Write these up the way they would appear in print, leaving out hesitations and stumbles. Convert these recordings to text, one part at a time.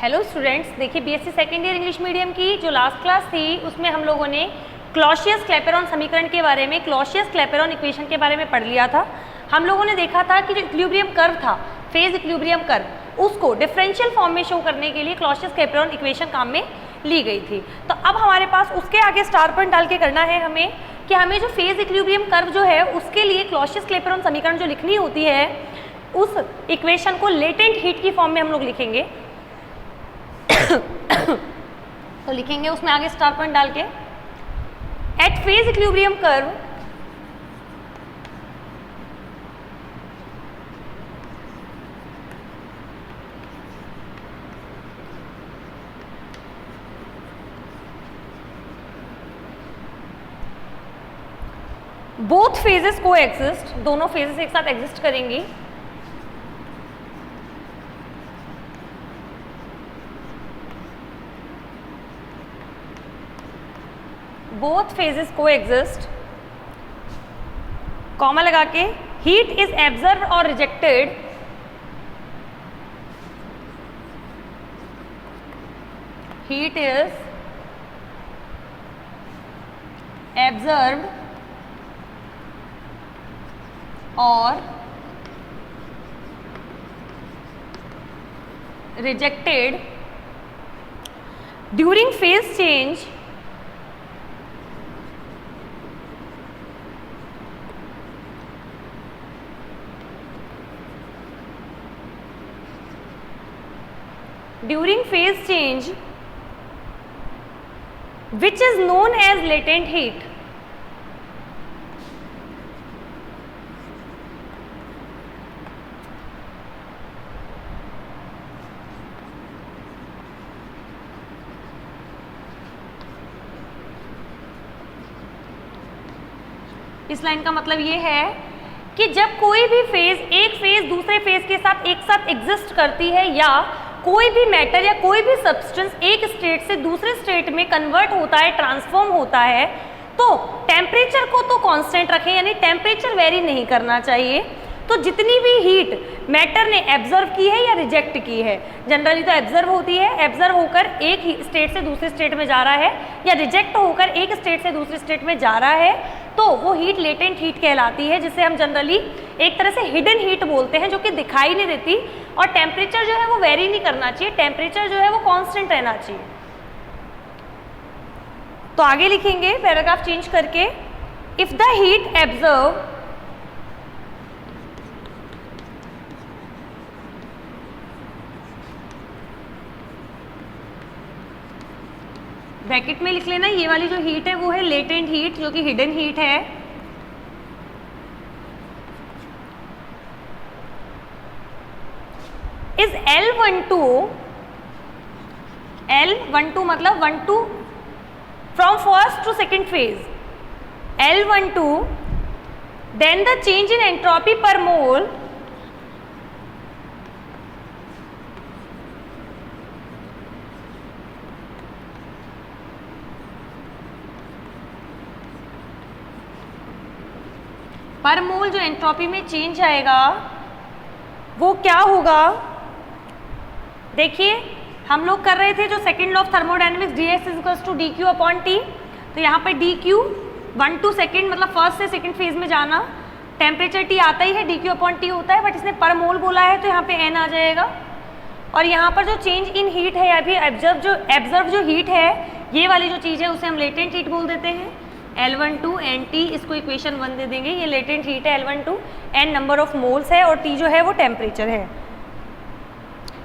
Hello students, देखिए BSc second year English medium की जो लास्ट क्लास थी उसमें हम लोगों ने क्लॉसियस क्लैपेरॉन समीकरण के बारे में, क्लॉसियस क्लैपेरॉन इक्वेशन के बारे में पढ़ लिया था। हम लोगों ने देखा था कि जो इक्विलिब्रियम कर्व था, फेज इक्विलिब्रियम कर्व, उसको डिफरेंशियल फॉर्म में शो करने के लिए क्लॉसियस क्लैपेरॉन इक्वेशन काम में ली गई थी। तो अब हमारे पास उसके आगे स्टार पॉइंट डाल के करना है हमें कि हमें जो फेज इक्विलिब्रियम कर्व जो है उसके लिए क्लॉसियस क्लैपेरॉन समीकरण जो लिखनी होती है उस इक्वेशन को लेटेंट हीट की फॉर्म में हम लोग लिखेंगे। तो लिखेंगे उसमें आगे स्टार पॉइंट डाल के, at phase equilibrium curve both phases coexist, दोनों फेजेस एक साथ एग्जिस्ट करेंगी। Both phases coexist, comma लगा के, हीट इज एब्जर्व और रिजेक्टेड हीट इज एब्जर्व्ड और rejected during phase change which is known as latent heat. इस लाइन का मतलब ये है कि जब कोई भी फेज, एक फेज दूसरे फेज के साथ एक साथ एग्जिस्ट करती है या कोई भी मैटर या कोई भी सब्सटेंस एक स्टेट से दूसरे स्टेट में कन्वर्ट होता है, ट्रांसफॉर्म होता है, तो टेम्परेचर को तो कांस्टेंट रखें, यानी टेम्परेचर वेरी नहीं करना चाहिए। तो जितनी भी हीट मैटर ने एब्जर्व की है या रिजेक्ट की है, जनरली तो एब्जर्व होती है, एब्जर्व होकर एक स्टेट से दूसरे स्टेट में जा रहा है, या रिजेक्ट होकर एक स्टेट से दूसरे स्टेट में जा रहा है, तो वो हीट लेटेंट हीट कहलाती है, जिसे हम जनरली एक तरह से हिडन हीट बोलते हैं, जो कि दिखाई नहीं देती। और टेम्परेचर जो है वो वेरी नहीं करना चाहिए, टेम्परेचर जो है वो कांस्टेंट रहना चाहिए। तो आगे लिखेंगे पैराग्राफ चेंज करके, इफ द हीट एब्जर्व ब्रैकेट में लिख लेना, ये वाली जो हीट है वो है लेटेंट हीट, जो कि हिडन हीट है। इज L12 मतलब 12 from first to second phase, L12 then the change in entropy per mole पर मोल जो एंट्रोपी में चेंज आएगा वो क्या होगा। देखिए हम लोग कर रहे थे जो second law of thermodynamics, ds is equals to dq upon t। तो यहाँ पर dq 1 to सेकेंड मतलब फर्स्ट से सेकेंड फेज में जाना, टेम्परेचर t आता ही है, dq अपॉन t होता है, बट इसने पर मोल बोला है तो यहाँ पे n आ जाएगा। और यहाँ पर जो चेंज इन हीट है या फिर एब्जर्व जो हीट है, ये वाली जो चीज़ है उसे हम लेटेंट हीट बोल देते हैं, L12 NT, इसको इक्वेशन 1 दे देंगे। ये लेटेंट हीट है, L12 N number of moles है और T जो है वो टेम्परेचर है।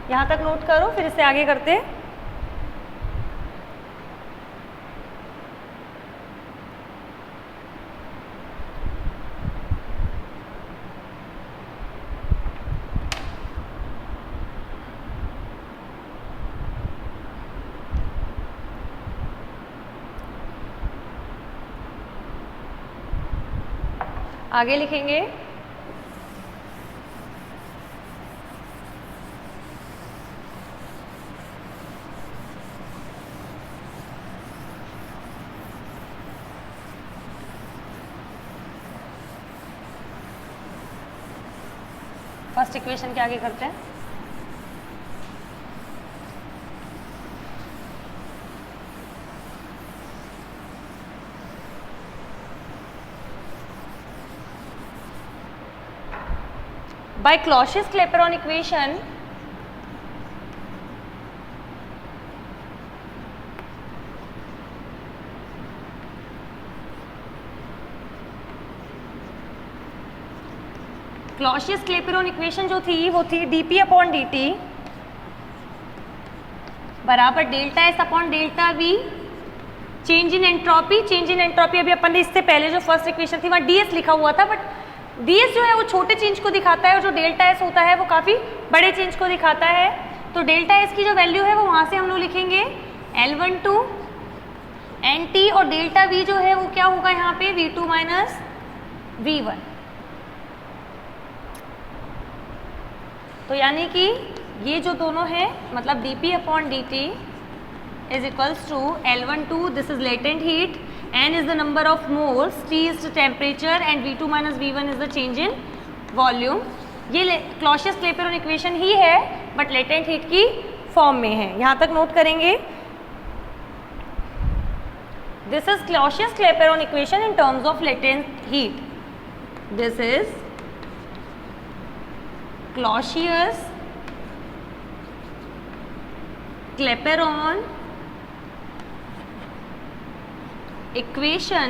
यहाँ तक नोट करो, फिर इससे आगे करते हैं। आगे लिखेंगे, फर्स्ट इक्वेशन के आगे करते हैं। by Cauchy-Clapeyron equation, Cauchy-Clapeyron equation जो थी वो थी dp अपॉन dt बराबर delta S upon delta we change in entropy. Change in entropy अभी अपन ने इससे पहले जो फर्स्ट इक्वेशन थी वहाँ ds लिखा हुआ था, बट ds जो है वो छोटे चेंज को दिखाता है और जो डेल्टा एस होता है वो काफ़ी बड़े चेंज को दिखाता है। तो डेल्टा एस की जो वैल्यू है वो वहाँ से हम लोग लिखेंगे L12 NT और डेल्टा वी जो है वो क्या होगा यहाँ पे V2 माइनस V1। तो यानी कि ये जो दोनों है मतलब dp upon dt is equals to L12, this is latent heat, N is the number of moles, T is the temperature and V2 minus V1 is the change in volume। ये Cauchy-Clapeyron equation ही है but latent heat की form में है, यहाँ तक note करेंगे। This is Cauchy-Clapeyron equation in terms of latent heat. This is Cauchy-Clapeyron equation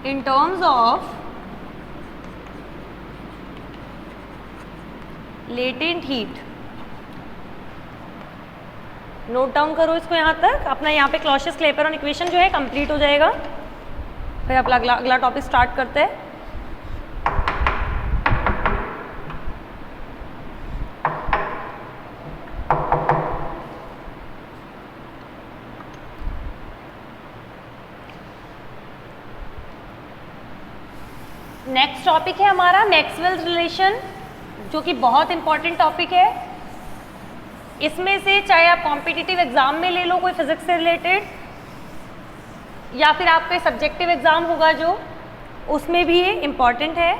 in terms of latent heat। Note down करो इसको यहाँ तक, अपना यहाँ पे Cauchy-Clapeyron इक्वेशन जो है कंप्लीट हो जाएगा। फिर अपना अगला टॉपिक स्टार्ट करते हैं। नेक्स्ट टॉपिक है हमारा मैक्सवेल रिलेशन, जो कि बहुत इंपॉर्टेंट टॉपिक है। इसमें से चाहे आप कॉम्पिटिटिव एग्जाम में ले लो कोई फिजिक्स से रिलेटेड, या फिर आपका सब्जेक्टिव एग्जाम होगा जो, उसमें भी ये इंपॉर्टेंट है।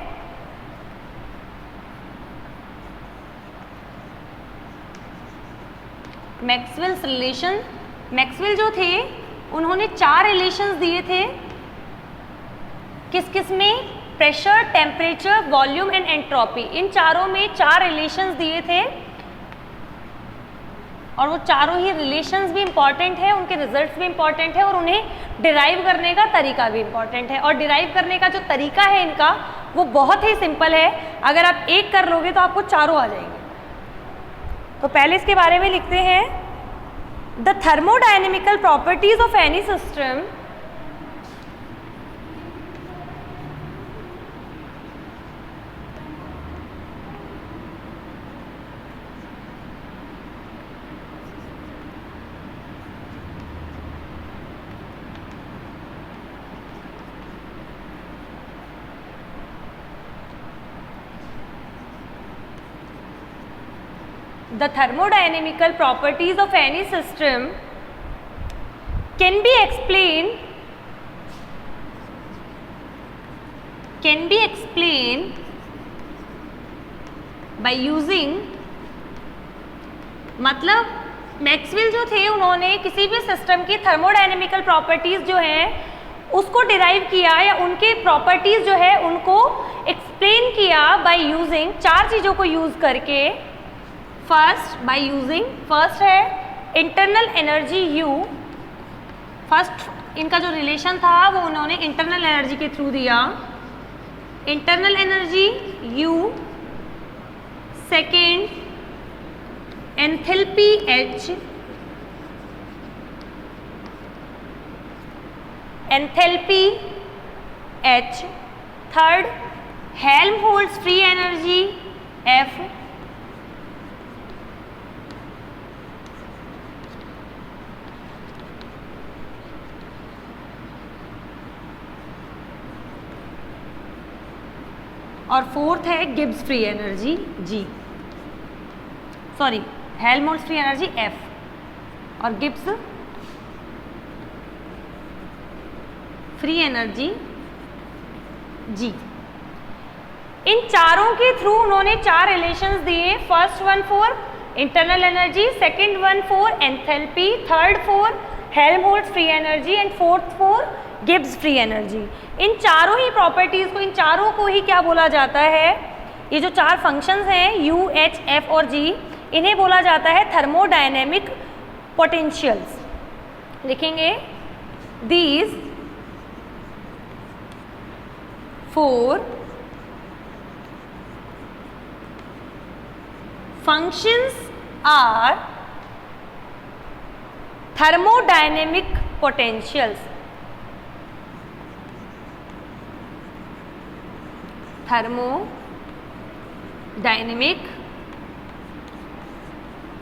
मैक्सवेल्स रिलेशन, मैक्सवेल जो थे उन्होंने 4 रिलेशंस दिए थे। किस किस में? Pressure, temperature, volume and entropy. इन चारों में 4 रिलेशंस दिए थे और वो चारों ही रिलेशंस भी इंपॉर्टेंट है, उनके रिजल्ट्स भी इंपॉर्टेंट है और उन्हें डिराइव करने का तरीका भी इंपॉर्टेंट है। और डिराइव करने का जो तरीका है इनका वो बहुत ही सिंपल है। अगर आप एक कर लोगे तो आपको चारों आ जाएंगे। तो पहले इसके बारे में लिखते हैं, the thermodynamical properties of any system the thermodynamical properties of any system can be explained by using, मतलब मैक्सवेल जो थे उन्होंने किसी भी सिस्टम की थर्मोडायनेमिकल प्रॉपर्टीज जो हैं उसको डिराइव किया या उनके प्रॉपर्टीज जो है उनको एक्सप्लेन किया बाय यूजिंग 4 चीज़ों को यूज करके। फर्स्ट है इंटरनल एनर्जी U। फर्स्ट इनका जो रिलेशन था वो उन्होंने इंटरनल एनर्जी के थ्रू दिया, internal energy U। Second enthalpy H, third Helmholtz free energy F, और फोर्थ है Gibbs free energy G, sorry Helmholtz free energy F और गिब्स फ्री एनर्जी G। इन चारों के थ्रू उन्होंने 4 रिलेशंस दिए। First one for internal energy, second one for enthalpy, third for Helmholtz free energy and fourth for Gibbs free energy. इन चारों ही properties को, इन चारों को ही क्या बोला जाता है, ये जो चार फंक्शंस हैं यू, एच, एफ और जी, इन्हें बोला जाता है थर्मोडायनेमिक पोटेंशियल्स। लिखेंगे these 4 functions are thermodynamic potentials. Thermodynamic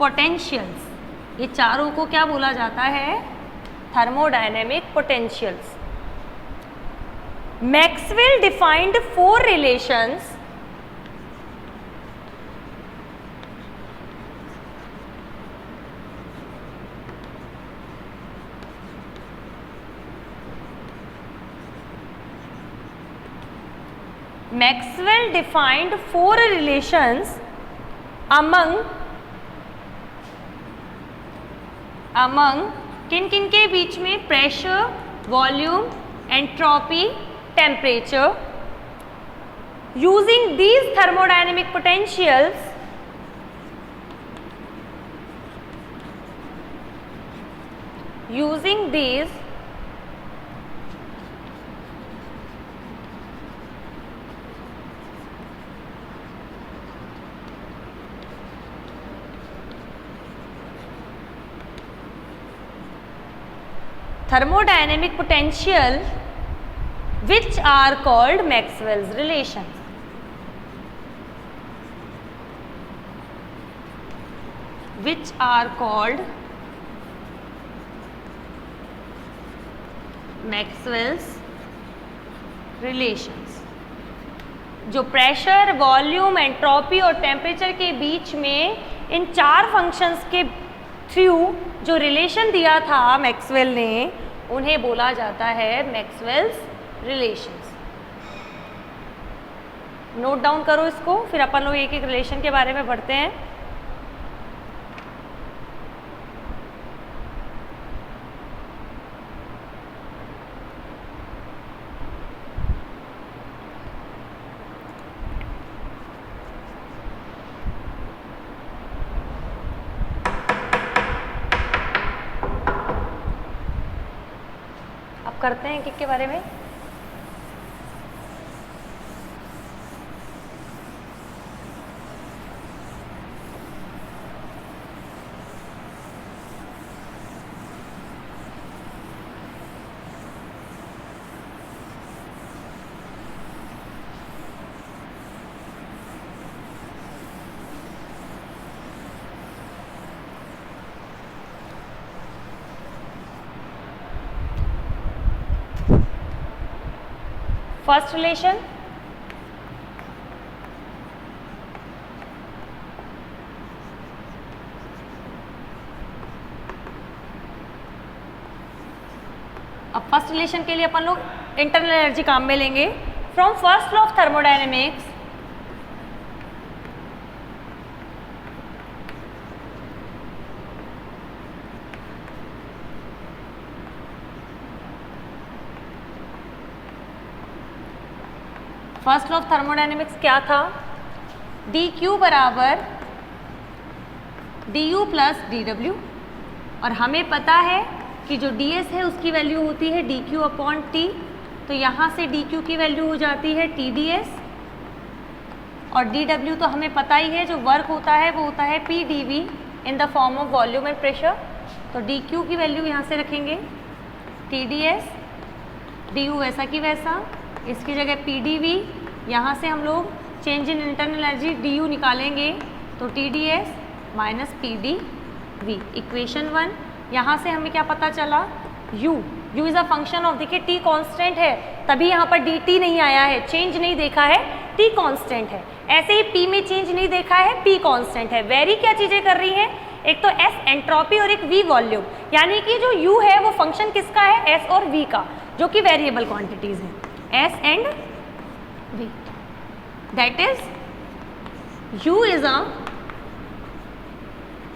potentials, ये चारों को क्या बोला जाता है, thermodynamic potentials. Maxwell defined 4 relations Maxwell defined 4 relations among किन किन के बीच में, pressure, volume, entropy, temperature. Using these thermodynamic potentials, using these thermodynamic potential which are called Maxwell's relations. Which are called Maxwell's relations. जो pressure, volume, entropy और temperature के बीच में इन चार functions के थ्रू जो रिलेशन दिया था मैक्सवेल ने, उन्हें बोला जाता है मैक्सवेल्स रिलेशंस। नोट डाउन करो इसको, फिर अपन लोग एक एक रिलेशन के बारे में पढ़ते हैं। करते हैं एक-एक के बारे में। फर्स्ट रिलेशन, अब फर्स्ट रिलेशन के लिए अपन लोग इंटरनल एनर्जी काम में लेंगे। From first law of thermodynamics, first law of thermodynamics क्या था, डी क्यू बराबर D you plus D W, और हमें पता है कि जो डी एस है उसकी वैल्यू होती है डी क्यू अपॉन टी, तो यहाँ से डी क्यू की वैल्यू हो जाती है टी डी एस, और डी डब्ल्यू तो हमें पता ही है, जो वर्क होता है वो होता है P D V in the form of volume and pressure. तो डी क्यू की वैल्यू यहाँ से रखेंगे T D S, D U वैसा की वैसा, इसकी जगह पी डी वी, यहाँ से हम लोग change in internal energy D U निकालेंगे तो T D S minus P D V, equation 1। यहाँ से हमें क्या पता चला, u is a function of, देखिए t कांस्टेंट है तभी यहाँ पर dt नहीं आया है, चेंज नहीं देखा है, t कांस्टेंट है। ऐसे ही p में चेंज नहीं देखा है, p कांस्टेंट है। वेरी क्या चीज़ें कर रही हैं, एक तो s एंट्रोपी और एक v वॉल्यूम, यानी कि जो u है वो फंक्शन किसका है, s और v का, जो कि वेरिएबल क्वांटिटीज हैं, s and v। That is u is a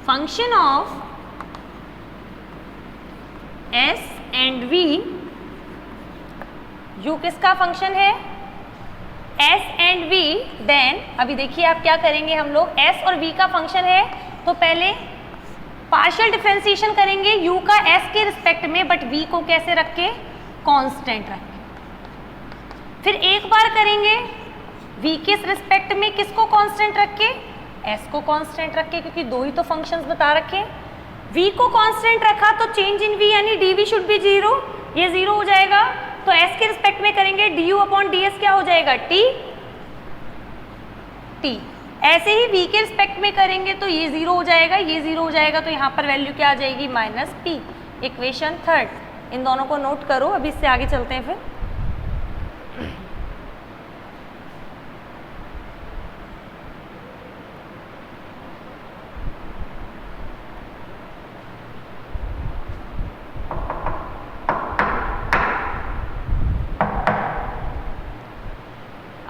function of s and v u किसका फंक्शन है, s एंड v, देन अभी देखिए आप क्या करेंगे, हम लोग s और v का फंक्शन है तो पहले पार्शियल डिफरेंशिएशन करेंगे u का s के रिस्पेक्ट में, बट v को कैसे रख के, कांस्टेंट रख के। फिर एक बार करेंगे v के रिस्पेक्ट में किसको कांस्टेंट रख के, s को कांस्टेंट रख के, क्योंकि दो ही तो फंक्शंस बता रखे। v को कांस्टेंट रखा तो चेंज इन v यानी dv शुड बी 0, ये 0 हो जाएगा। तो s के रिस्पेक्ट में करेंगे du अपॉन ds क्या हो जाएगा, t। ऐसे ही v के रिस्पेक्ट में करेंगे तो ये 0 हो जाएगा, ये 0 हो जाएगा, तो यहाँ पर वैल्यू क्या आ जाएगी, माइनस p। इक्वेशन थर्ड, इन दोनों को नोट करो, अभी इससे आगे चलते हैं फिर।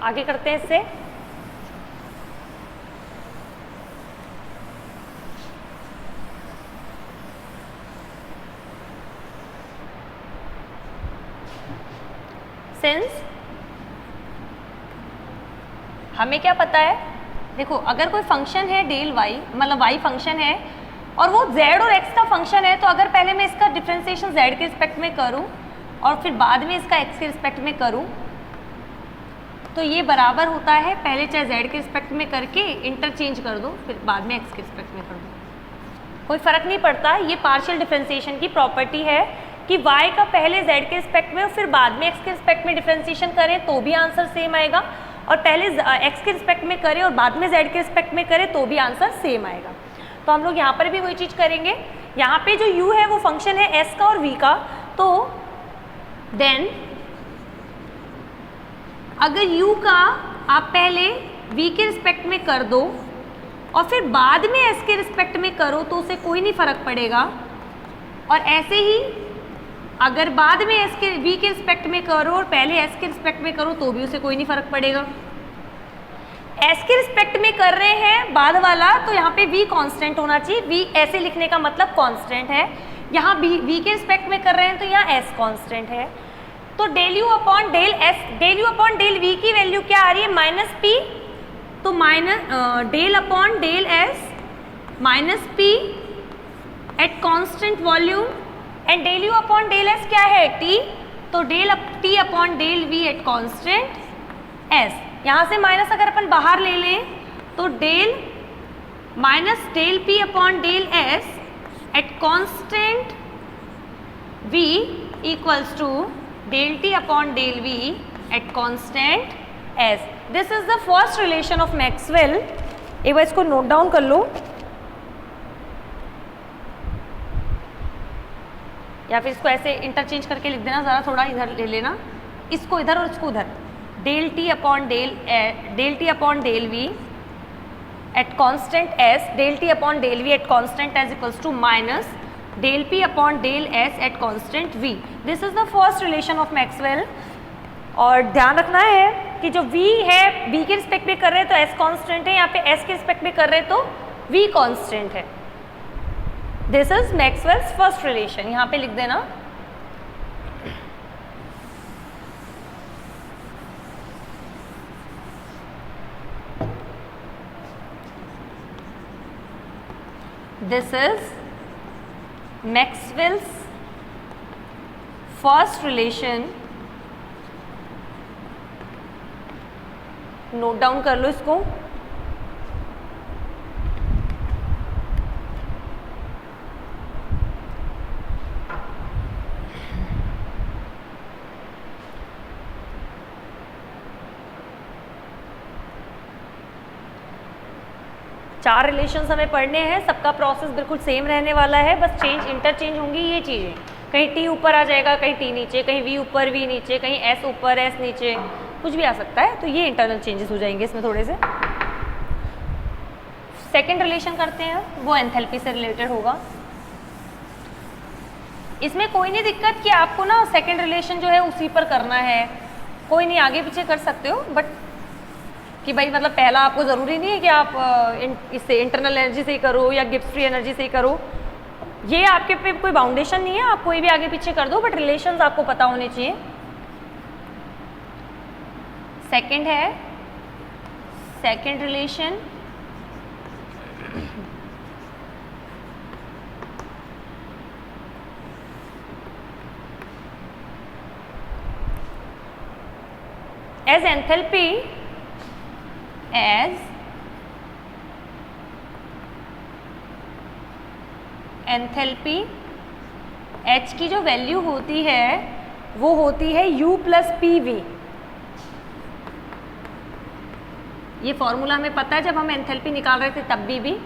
आगे करते हैं इससे। सिंस हमें क्या पता है, देखो अगर कोई फंक्शन है डेल y, मतलब y फंक्शन है और वो z और x का फंक्शन है, तो अगर पहले मैं इसका डिफरेंशिएशन z के रिस्पेक्ट में करूं और फिर बाद में इसका x के रिस्पेक्ट में करूं, तो ये बराबर होता है, पहले चाहे z के रिस्पेक्ट में करके इंटरचेंज कर दो, फिर बाद में x के रिस्पेक्ट में कर दो, कोई फर्क नहीं पड़ता। ये पार्शियल डिफरेंशिएशन की प्रॉपर्टी है कि y का पहले z के रिस्पेक्ट में और फिर बाद में x के रिस्पेक्ट में डिफरेंशिएशन करें तो भी आंसर सेम आएगा, और पहले x के रिस्पेक्ट में करें और बाद में z के रिस्पेक्ट में करें तो भी आंसर सेम आएगा। तो हम लोग यहाँ पर भी वही चीज़ करेंगे। यहाँ पे जो u है वो फंक्शन है s का और v का, तो देन अगर u का आप पहले v के रिस्पेक्ट में कर दो और फिर बाद में s के रिस्पेक्ट में करो तो उसे कोई नहीं फर्क पड़ेगा, और ऐसे ही अगर बाद में s के v के रिस्पेक्ट में करो और पहले s के रिस्पेक्ट में करो तो भी उसे कोई नहीं फर्क पड़ेगा। s के रिस्पेक्ट में कर रहे हैं बाद वाला, तो यहाँ पे v कांस्टेंट होना चाहिए, v ऐसे लिखने का मतलब कांस्टेंट है। यहाँ v के रिस्पेक्ट में कर रहे हैं तो यहाँ s कांस्टेंट है। तो del u upon del s, del u upon del v की वैल्यू क्या आ रही है, माइनस p, तो minus del upon del s minus p at constant volume, and del u upon del s क्या है, t, तो del t upon del v at constant s। यहाँ से माइनस अगर अपन बाहर ले लें तो del minus del p upon del s at constant v equals to del t upon del v at constant s। This is the first relation of Maxwell. एक बार इसको नोट डाउन कर लो, या फिर इसको ऐसे इंटरचेंज करके लिख देना, ज़रा थोड़ा इधर ले लेना, इसको इधर और इसको उधर। Del t upon del v at constant s, del t upon del v at constant s equals to minus del p upon del s at constant v। This is the first relation of Maxwell. और ध्यान रखना है कि जो v है v के respect में कर रहे हैं तो s कांस्टेंट है, यहाँ पे s के रिस्पेक्ट में कर रहे हैं तो v कांस्टेंट है। This is Maxwell's first relation, यहाँ पे लिख देना। This is Maxwell's first relation, note down कर लो इसको। चार रिलेशंस हमें पढ़ने हैं, सबका प्रोसेस बिल्कुल सेम रहने वाला है, बस चेंज इंटरचेंज होंगी ये चीज़ें। कहीं t ऊपर आ जाएगा, कहीं t नीचे, कहीं v ऊपर v नीचे, कहीं s ऊपर s नीचे, कुछ भी आ सकता है, तो ये इंटरनल चेंजेस हो जाएंगे इसमें थोड़े से। सेकेंड रिलेशन करते हैं, वो एंथैल्पी से रिलेटेड होगा। इसमें कोई नहीं दिक्कत कि आपको ना सेकेंड रिलेशन जो है उसी पर करना है, कोई नहीं आगे पीछे कर सकते हो, बट कि भाई मतलब पहला आपको ज़रूरी नहीं है कि आप इससे इंटरनल एनर्जी से ही करो या गिब्स फ्री एनर्जी से ही करो, ये आपके पे कोई बाउंडेशन नहीं है, आप कोई भी आगे पीछे कर दो, बट रिलेशंस आपको पता होने चाहिए। सेकंड है second relation, as enthalpy H की जो वैल्यू होती है वो होती है U प्लस PV। ये फॉर्मूला हमें पता है, जब हम एंथैल्पी निकाल रहे थे तब भी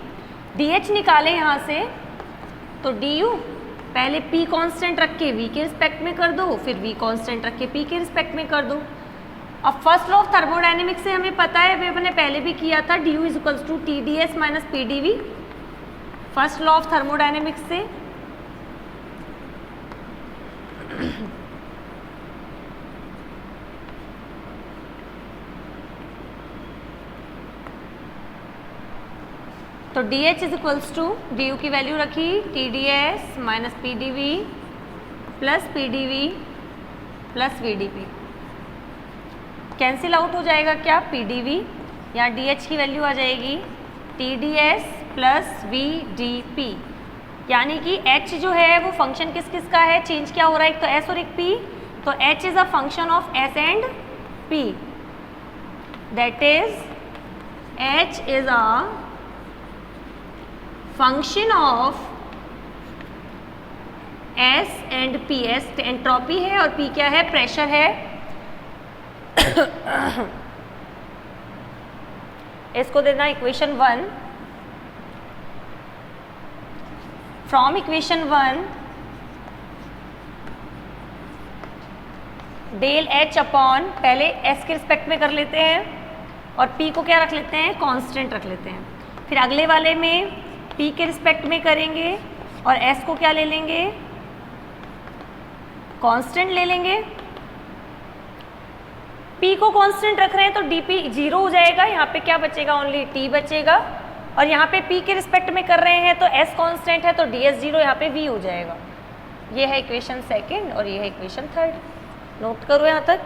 DH निकाले यहाँ से तो DU पहले P कांस्टेंट रख के V के रिस्पेक्ट में कर दो, फिर V कांस्टेंट रख के P के रिस्पेक्ट में कर दो। अब फर्स्ट लॉ ऑफ थर्मोडायनेमिक्स से हमें पता है, मैंने पहले भी किया था, DU is equals to TdS minus PdV। First law of thermodynamics से तो DH is equals to DU की वैल्यू रखी TdS minus PdV plus PdV plus VdP। Cancel out हो जाएगा क्या PdV, यहाँ DH की वैल्यू आ जाएगी TdS प्लस VdP। यानी कि H जो है वो फंक्शन किस किस का है, चेंज क्या हो रहा है, एक तो S और एक P, तो H is a function of S and P, that is H is a function of S and P। S entropy है और P क्या है, प्रेशर है। इसको देना equation 1। From equation 1 del H upon, पहले S के रिस्पेक्ट में कर लेते हैं और P को क्या रख लेते हैं, कांस्टेंट रख लेते हैं। फिर अगले वाले में P के रिस्पेक्ट में करेंगे और S को क्या ले लेंगे, कांस्टेंट ले लेंगे। P को कांस्टेंट रख रहे हैं तो dP 0 हो जाएगा, यहाँ पे क्या बचेगा, ओनली T बचेगा। और यहाँ पे P के रिस्पेक्ट में कर रहे हैं तो S कांस्टेंट है तो ds 0, यहाँ पे V हो जाएगा। ये है इक्वेशन सेकंड और ये है इक्वेशन थर्ड, नोट करो यहाँ तक।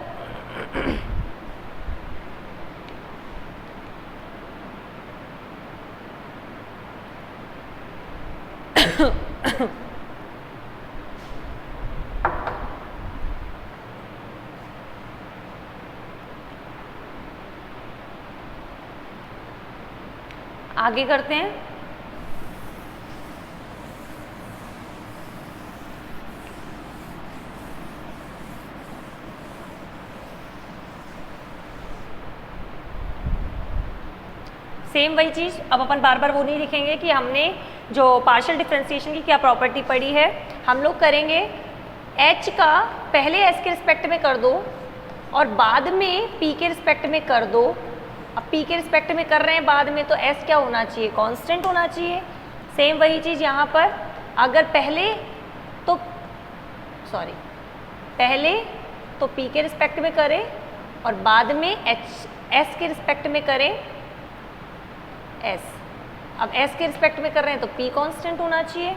आगे करते हैं। सेम वही चीज़, अब अपन बार बार वो नहीं लिखेंगे कि हमने जो पार्शियल डिफरेंशिएशन की क्या प्रॉपर्टी पढ़ी है, हम लोग करेंगे H का पहले S के रिस्पेक्ट में कर दो और बाद में P के रिस्पेक्ट में कर दो। अब P के रिस्पेक्ट में कर रहे हैं बाद में, तो S क्या होना चाहिए, कांस्टेंट होना चाहिए। सेम वही चीज़ यहाँ पर, अगर पहले तो P के रिस्पेक्ट में करें और बाद में S के रिस्पेक्ट में करें S। अब S के रिस्पेक्ट में कर रहे हैं तो P कांस्टेंट होना चाहिए।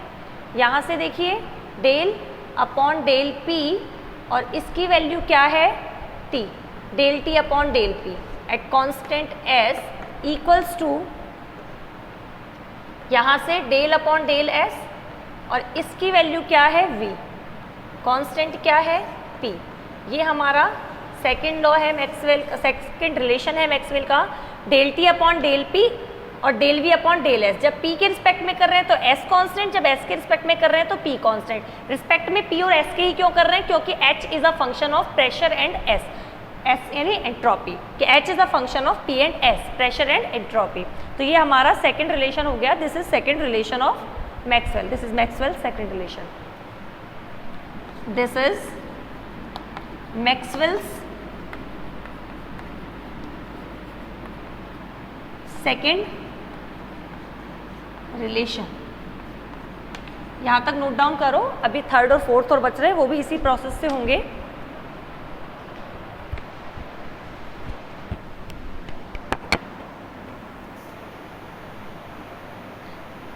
यहाँ से देखिए डेल अपॉन डेल P और इसकी वैल्यू क्या है, T, del T upon del P at constant S equals to, यहाँ से डेल अपॉन डेल S और इसकी वैल्यू क्या है V, कांस्टेंट क्या है P। ये हमारा सेकंड लॉ है मैक्सवेल, सेकंड रिलेशन है मैक्सवेल का, del T upon del P और del V upon del S। जब P के रिस्पेक्ट में कर रहे हैं तो S कांस्टेंट, जब S के रिस्पेक्ट में कर रहे हैं तो P कांस्टेंट। रिस्पेक्ट में P और S के ही क्यों कर रहे हैं, क्योंकि H is a function of pressure and S, S यानी एंट्रोपी, कि H is a function of P and S, pressure and entropy. तो ये हमारा सेकंड रिलेशन हो गया, this is second relation of Maxwell, this is Maxwell second relation, this is Maxwell's second relation. यहाँ तक note down करो, अभी third और फोर्थ और बच रहे हैं, वो भी इसी प्रोसेस से होंगे।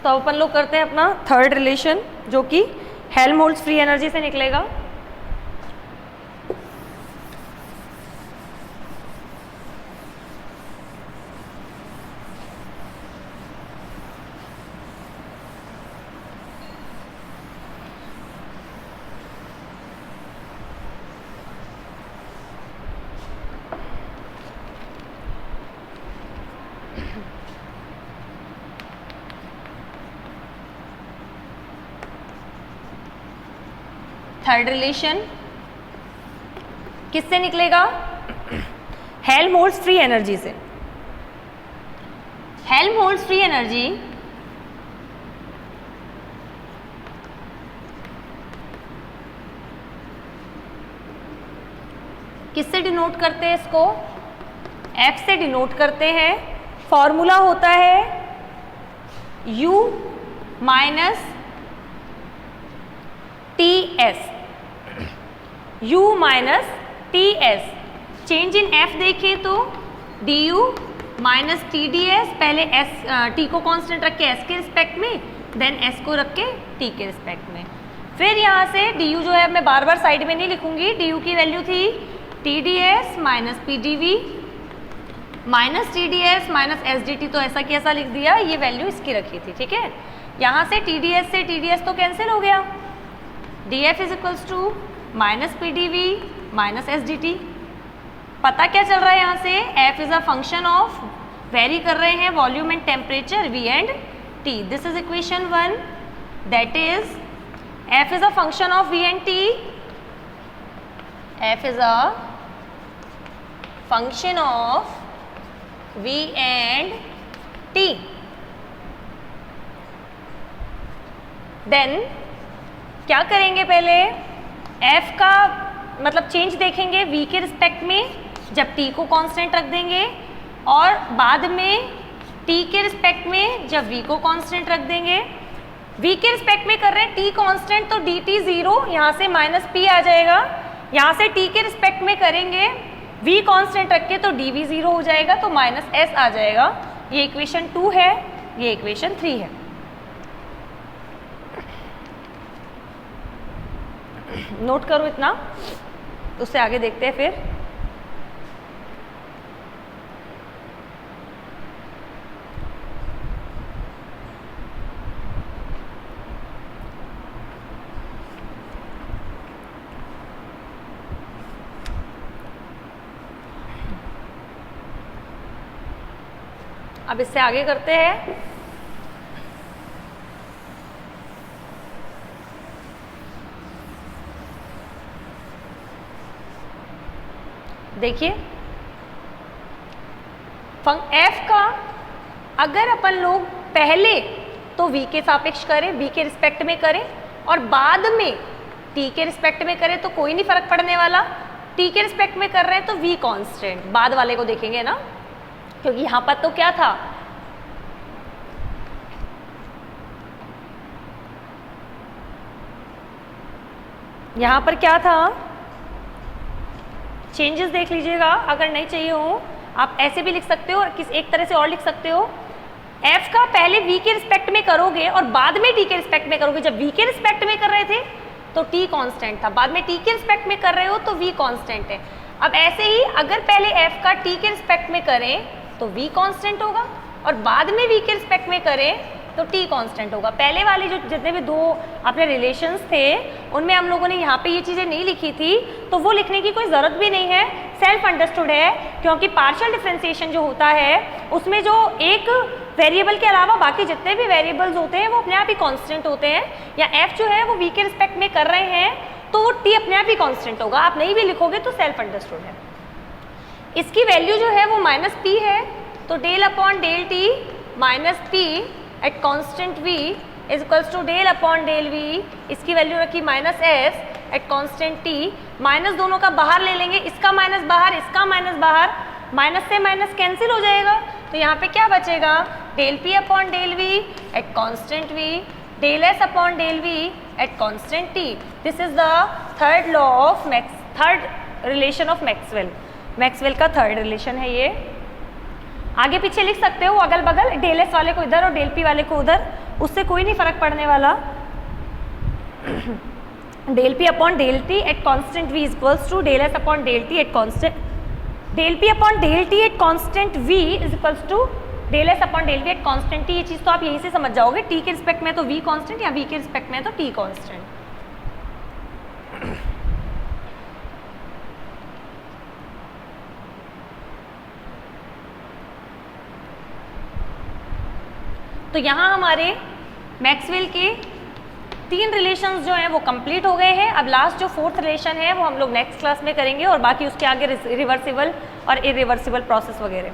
तो अपन लोग करते हैं अपना थर्ड रिलेशन, जो कि हेल्महोल्ट्ज फ्री एनर्जी से निकलेगा। थर्ड रिलेशन किससे निकलेगा? हेल्महोल्ट्ज़ फ्री एनर्जी से। हेल्महोल्ट्ज़ फ्री एनर्जी किससे डिनोट करते हैं इसको? F से डिनोट करते हैं। फॉर्मूला होता है U minus TS, U minus TS। Change in F देखें तो DU माइनस TDS, पहले T को कांस्टेंट रख के S के रिस्पेक्ट में, देन S को रख के T के रिस्पेक्ट में। फिर यहाँ से DU जो है मैं बार बार साइड में नहीं लिखूंगी, DU की वैल्यू थी TDS minus PDV minus TDS minus SDT, तो ऐसा की ऐसा लिख दिया, ये वैल्यू इसकी रखी थी, ठीक है। यहाँ से TDS से TDS तो कैंसिल हो गया, DF is equals to minus PDV minus SDT। पता क्या चल रहा है यहाँ से? F is a function of, vary कर रहे हैं volume and temperature V and T। This is equation 1, that is F is a function of V and T, F is a function of V and T. Then क्या करेंगे? पहले F का मतलब change देखेंगे V के respect में जब T को कांस्टेंट रख देंगे, और बाद में T के रिस्पेक्ट में जब V को कांस्टेंट रख देंगे। V के रिस्पेक्ट में कर रहे हैं T कांस्टेंट, तो dt 0, यहाँ से माइनस P आ जाएगा। यहाँ से T के रिस्पेक्ट में करेंगे V कांस्टेंट रख के, तो dV 0 हो जाएगा, तो माइनस S आ जाएगा। ये इक्वेशन 2 है, ये इक्वेशन 3 है। नोट करो इतना, उससे आगे देखते हैं फिर। अब इससे आगे करते हैं। देखिए F का अगर अपन लोग पहले तो V के सापेक्ष करें, V के रिस्पेक्ट में करें, और बाद में T के रिस्पेक्ट में करें तो कोई नहीं फर्क पड़ने वाला। T के रिस्पेक्ट में कर रहे हैं तो V कांस्टेंट, बाद वाले को देखेंगे ना, क्योंकि यहां पर तो क्या था, यहां पर क्या था, चेंजेस देख लीजिएगा। अगर नहीं चाहिए हो आप ऐसे भी लिख सकते हो, और किस एक तरह से और लिख सकते हो। F का पहले V के रिस्पेक्ट में करोगे और बाद में T के रिस्पेक्ट में करोगे। जब V के रिस्पेक्ट में कर रहे थे तो T कांस्टेंट था, बाद में T के रिस्पेक्ट में कर रहे हो तो V कांस्टेंट है। अब ऐसे ही अगर पहले F का T के रिस्पेक्ट में करें तो V कांस्टेंट होगा, और बाद में V के रिस्पेक्ट में करें तो T कांस्टेंट होगा। पहले वाले जो जितने भी दो अपने रिलेशंस थे उनमें हम लोगों ने यहाँ पे ये चीज़ें नहीं लिखी थी, तो वो लिखने की कोई ज़रूरत भी नहीं है, सेल्फ अंडरस्टूड है। क्योंकि पार्शियल डिफरेंशिएशन जो होता है उसमें जो एक वेरिएबल के अलावा बाकी जितने भी वेरिएबल्स होते हैं वो अपने आप ही कांस्टेंट होते हैं। या F जो है वो V के रिस्पेक्ट में कर रहे हैं तो वो T अपने आप ही कांस्टेंट होगा, आप नहीं भी लिखोगे तो सेल्फ अंडरस्टूड है। इसकी वैल्यू जो है वो माइनस P है, तो del upon del T minus P at constant V is equals to del upon del V, इसकी वैल्यू रखी minus S at constant T। Minus दोनों का बाहर ले लेंगे, इसका माइनस बाहर, इसका माइनस बाहर, माइनस से माइनस कैंसिल हो जाएगा, तो यहाँ पे क्या बचेगा, del P upon del V at constant V, del S upon del V at constant T। This is the third law of third relation of Maxwell. Maxwell का थर्ड रिलेशन है ये। आगे पीछे लिख सकते हो अगल बगल, डेल एस वाले को इधर और डेल पी वाले को उधर, उससे कोई नहीं फर्क पड़ने वाला। Del P upon del T at constant V equals to del S upon del T at constant, del P upon del T at constant V is equals to del S upon del V at constant T. ये चीज़ तो आप यहीं से समझ जाओगे, T के respect में तो वी कॉन्स्टेंट या वी के रिस्पेक्ट में तो टी कॉन्स्टेंट। तो यहाँ हमारे मैक्सवेल के 3 रिलेशंस जो हैं वो कंप्लीट हो गए हैं। अब लास्ट जो 4th रिलेशन है वो हम लोग नेक्स्ट क्लास में करेंगे और बाकी उसके आगे रिवर्सिबल और इरिवर्सिबल प्रोसेस वगैरह।